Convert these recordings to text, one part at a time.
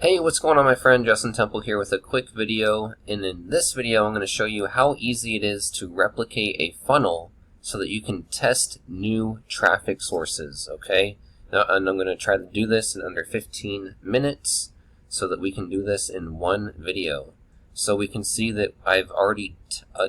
Hey, what's going on, my friend? Justin Temple here with a quick video, and in this video I'm going to show you how easy it is to replicate a funnel so that you can test new traffic sources, okay? Now, and I'm going to try to do this in under 15 minutes so that we can do this in one video. So we can see that I've already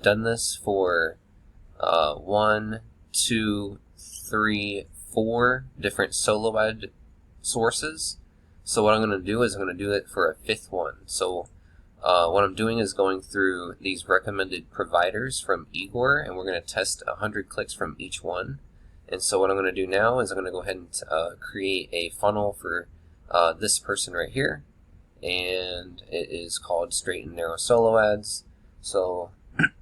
done this for 1, 2, 3, 4 different solo ad sources. So what I'm going to do is I'm going to do it for a fifth one. So what I'm doing is going through these recommended providers from Igor, and we're going to test 100 clicks from each one. And so what I'm going to do now is I'm going to go ahead and create a funnel for this person right here, and it is called Straight and Narrow Solo Ads. So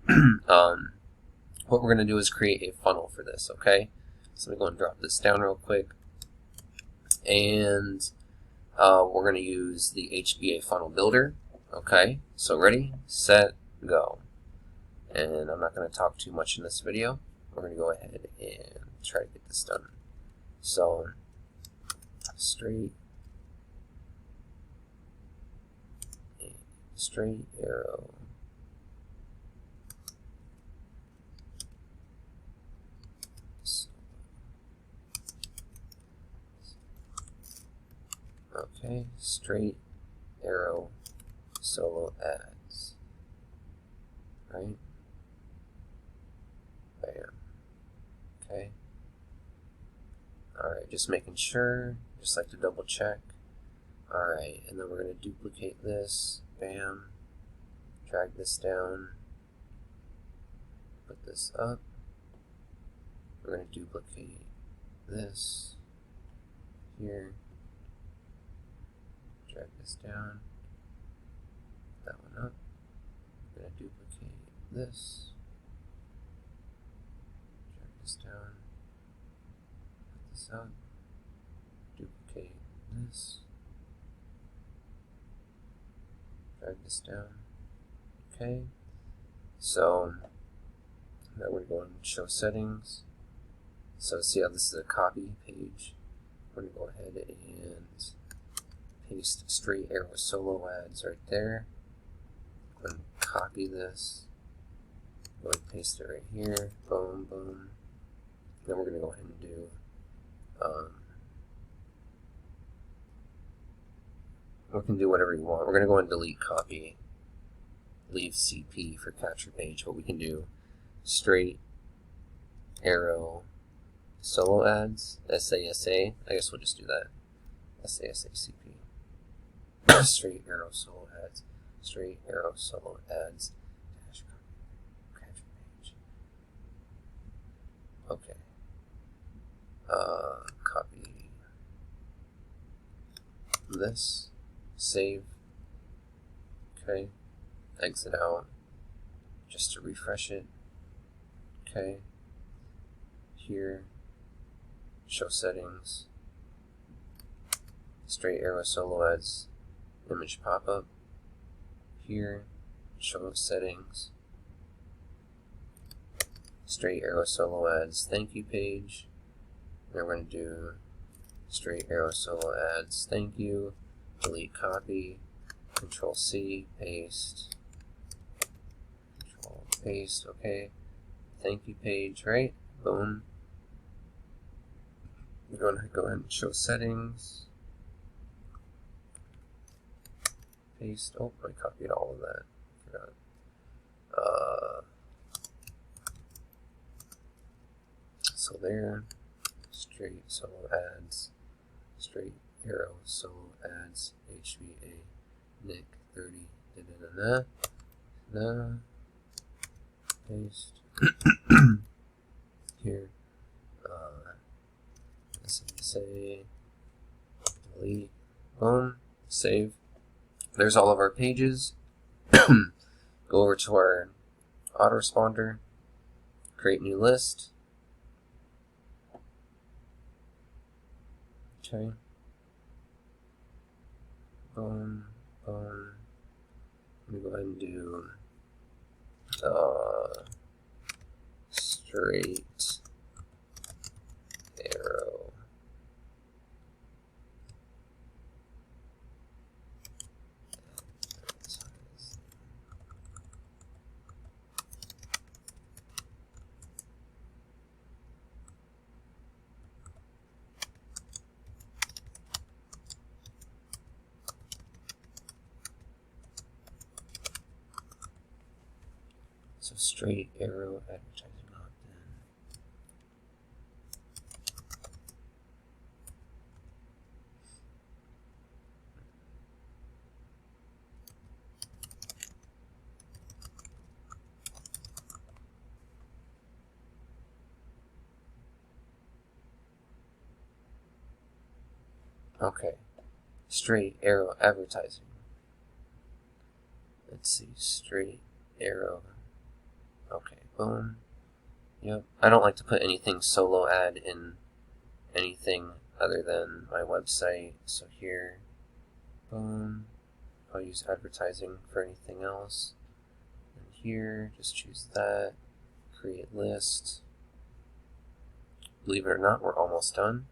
what we're going to do is create a funnel for this, okay? So let me go and drop this down real quick, and we're going to use the HBA funnel builder. Okay, so ready, set, go. And I'm not going to talk too much in this video. We're going to go ahead and try to get this done. So straight arrow, okay, straight arrow solo ads, right? Bam. Okay. Alright, just making sure, just like to double check. Alright, and then we're going to duplicate this, bam, drag this down, put this up, we're going to duplicate this here, drag this down, that one up, we're going to duplicate this, drag this down, put this up, duplicate this, drag this down. Okay, so now we're going to show settings. So see how this is a copy page. We're going to go ahead and paste straight arrow solo ads right there. I'm going to copy this. Go ahead and paste it right here. Boom, boom. Then we're going to go ahead and do we can do whatever you want. We're going to go and delete copy, leave CP for capture page, but we can do straight arrow solo ads, SASA. I guess we'll just do that. SASA CP. Straight arrow solo ads, straight arrow solo ads, dash copy, capture page. Okay. Copy this. Save. Okay. Exit out just to refresh it. Okay. Here, show settings. Straight arrow solo ads, image pop up. Here, show settings. Straight arrow solo ads, thank you page. Then we're going to do straight arrow solo ads, thank you. Delete copy, Control C, paste, Control paste, okay. Thank you page, right? Boom. We're going to go ahead and show settings. Paste, oh, I copied all of that, forgot. So there, straight solo ads, straight arrow solo ads, HBA, Nick 30, paste, here, say, delete, boom, save. There's all of our pages. Go over to our autoresponder, create new list. Okay. Boom, boom. Let me go ahead and do straight arrow So straight arrow advertising opt-in. Okay, straight arrow advertising. Let's see, straight arrow. Okay, boom. Yep. I don't like to put anything solo ad in anything other than my website. So here, boom. I'll use advertising for anything else. And here, just choose that. Create list. Believe it or not, we're almost done.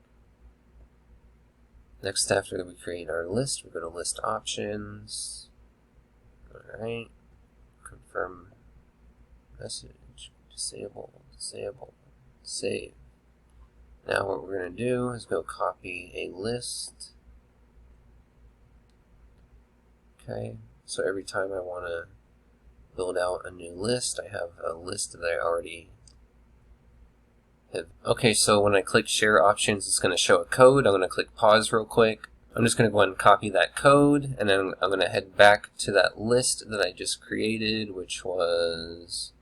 Next, after we create our list, we go to list options. Alright. Confirm message. Disable. Disable. Save. Now what we're going to do is go copy a list. Okay. So every time I want to build out a new list, I have a list that I already have. Okay, so when I click share options, it's going to show a code. I'm going to click pause real quick. I'm just going to go ahead and copy that code, and then I'm going to head back to that list that I just created, which was,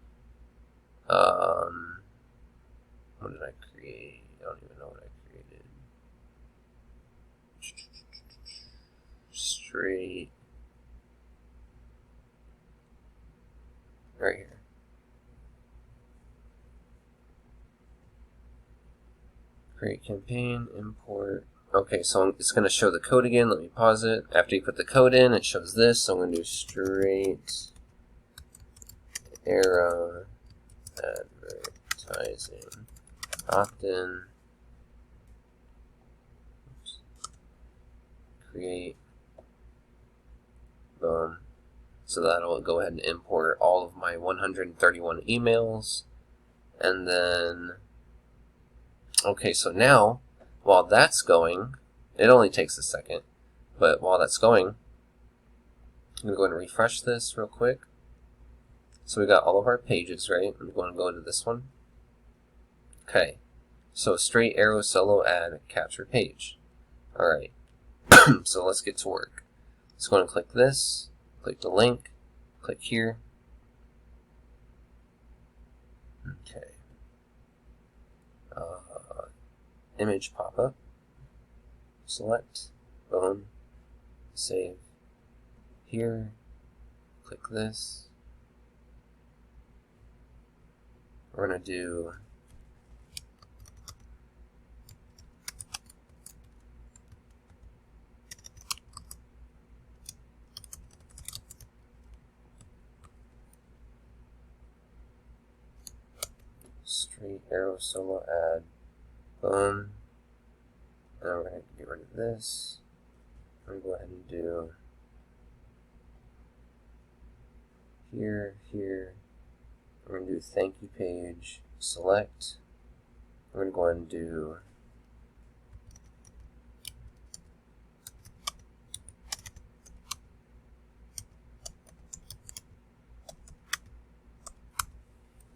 what did I create? I don't even know what I created. Straight, right here. Create campaign, import. Okay, so it's going to show the code again. Let me pause it. After you put the code in, it shows this. So I'm going to do straight arrow advertising opt-in. Create. Boom. So that'll go ahead and import all of my 131 emails. And then, okay, so now, while that's going, it only takes a second, but while that's going, I'm going to go ahead and refresh this real quick. So we got all of our pages, right? I'm going to go to this one. Okay, so straight arrow solo ad capture page. Alright, so let's get to work. Let's go and click this, click the link, click here. Okay. Image pop-up, select, boom, save, here, click this. We're going to do straight arrow solo ad, boom. Now we're going to get rid of this. I'm going to go ahead and do here, here. We're going to do thank you page, select. We're going to go ahead and do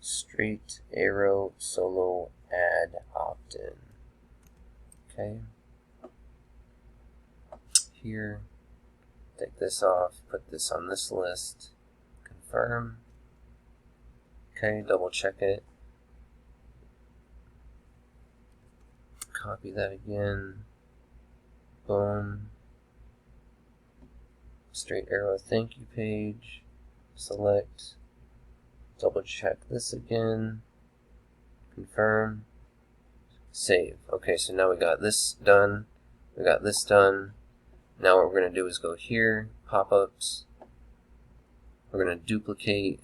straight arrow solo ad opt-in. Okay. Here, take this off, put this on this list, confirm. Okay, double check it. Copy that again. Boom. Straight arrow thank you page. Select. Double check this again. Confirm. Save. Okay, so now we got this done. We got this done. Now what we're going to do is go here, pop-ups. We're going to duplicate.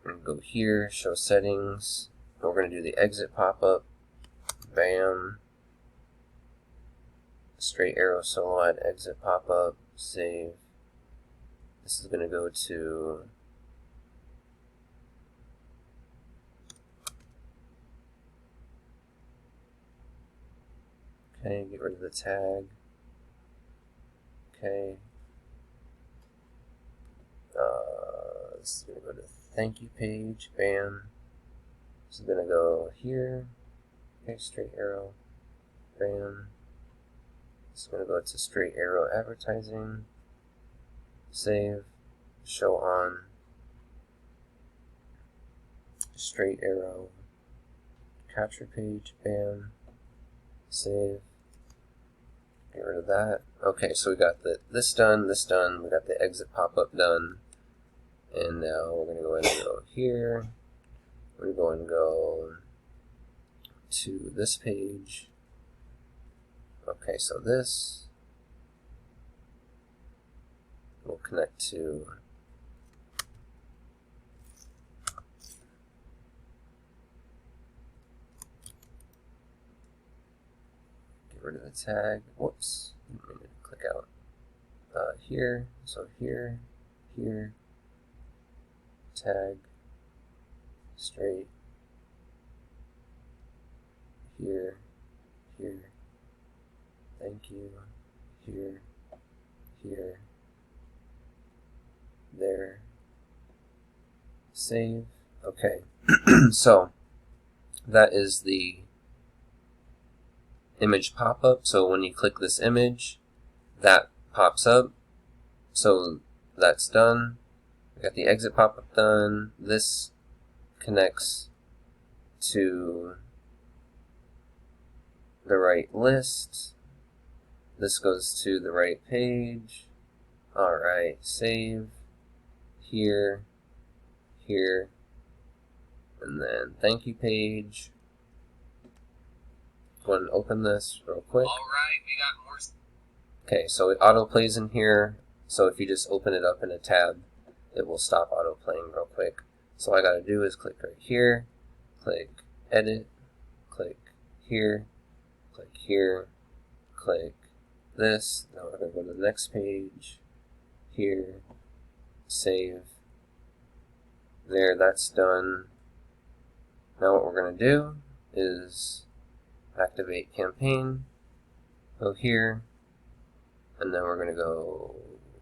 We're going to go here, show settings. And we're going to do the exit pop-up. Bam. Straight arrow solo ad exit pop-up. Save. This is going to go to okay, get rid of the tag. Okay. This is going to go to thank you page, bam. This is gonna go here, okay, straight arrow, bam. It's gonna go to straight arrow advertising, save, show on, straight arrow, capture page, bam, save, get rid of that. Okay, so we got this done, we got the exit pop-up done, and now we're going to go ahead and go here, we're going to go to this page. Okay, so this will connect to rid of the tag. Whoops, I'm going to click out here. So here, here, tag, straight, here, here, thank you, here, here, there, save. Okay, so that is the image pop-up. So when you click this image, that pops up. So that's done. We got the exit pop-up done. This connects to the right list. This goes to the right page. Alright, save. Here, here, and then thank you page. Go ahead and open this real quick. Alright, we got more. Okay, so it auto plays in here. So if you just open it up in a tab, it will stop auto playing real quick. So all I gotta do is click right here, click edit, click here, click this. Now we're gonna go to the next page, here, save. There, that's done. Now what we're gonna do is activate campaign, go here, and then we're going to go,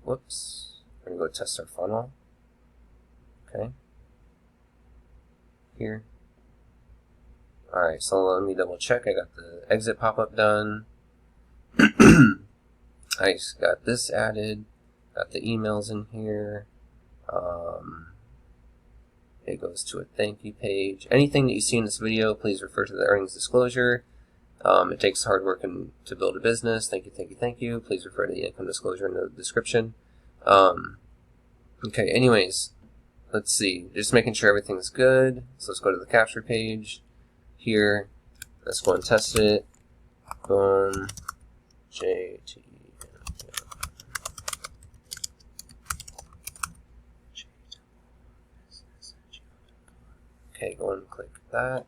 whoops, we're going to go test our funnel, okay, here. Alright, so let me double check. I got the exit pop-up done, I got this added, got the emails in here, it goes to a thank you page. Anything that you see in this video, please refer to the earnings disclosure. It takes hard work to build a business. Thank you, thank you, thank you. Please refer to the income disclosure in the description. Okay, anyways, let's see. Just making sure everything's good. So let's go to the capture page. Here, let's go and test it. Boom. JT. Okay, go and click that.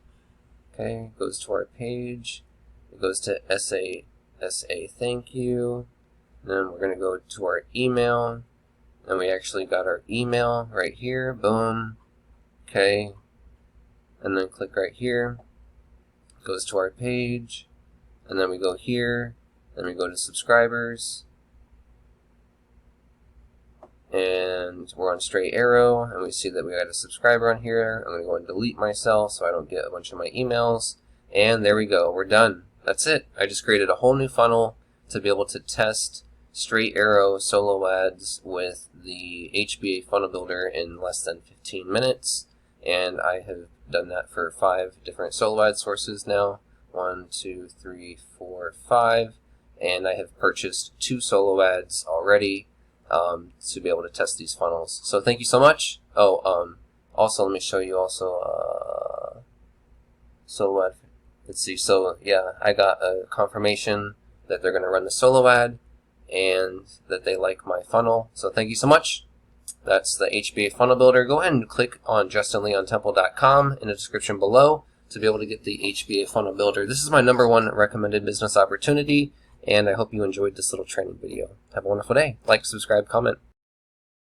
Okay, goes to our page. It goes to SA thank you. And then we're going to go to our email. And we actually got our email right here. Boom. Okay. And then click right here. It goes to our page. And then we go here. Then we go to subscribers. And we're on straight arrow. And we see that we got a subscriber on here. I'm going to go and delete myself so I don't get a bunch of my emails. And there we go. We're done. That's it. I just created a whole new funnel to be able to test straight arrow solo ads with the HBA funnel builder in less than 15 minutes. And I have done that for 5 different solo ad sources now. 1, 2, 3, 4, 5. And I have purchased 2 solo ads already to be able to test these funnels. So thank you so much. Oh, also let me show you also solo ad. Let's see. So yeah, I got a confirmation that they're going to run the solo ad and that they like my funnel. So thank you so much. That's the HBA funnel builder. Go ahead and click on justinleontemple.com in the description below to be able to get the HBA funnel builder. This is my #1 recommended business opportunity, and I hope you enjoyed this little training video. Have a wonderful day. Like, subscribe, comment.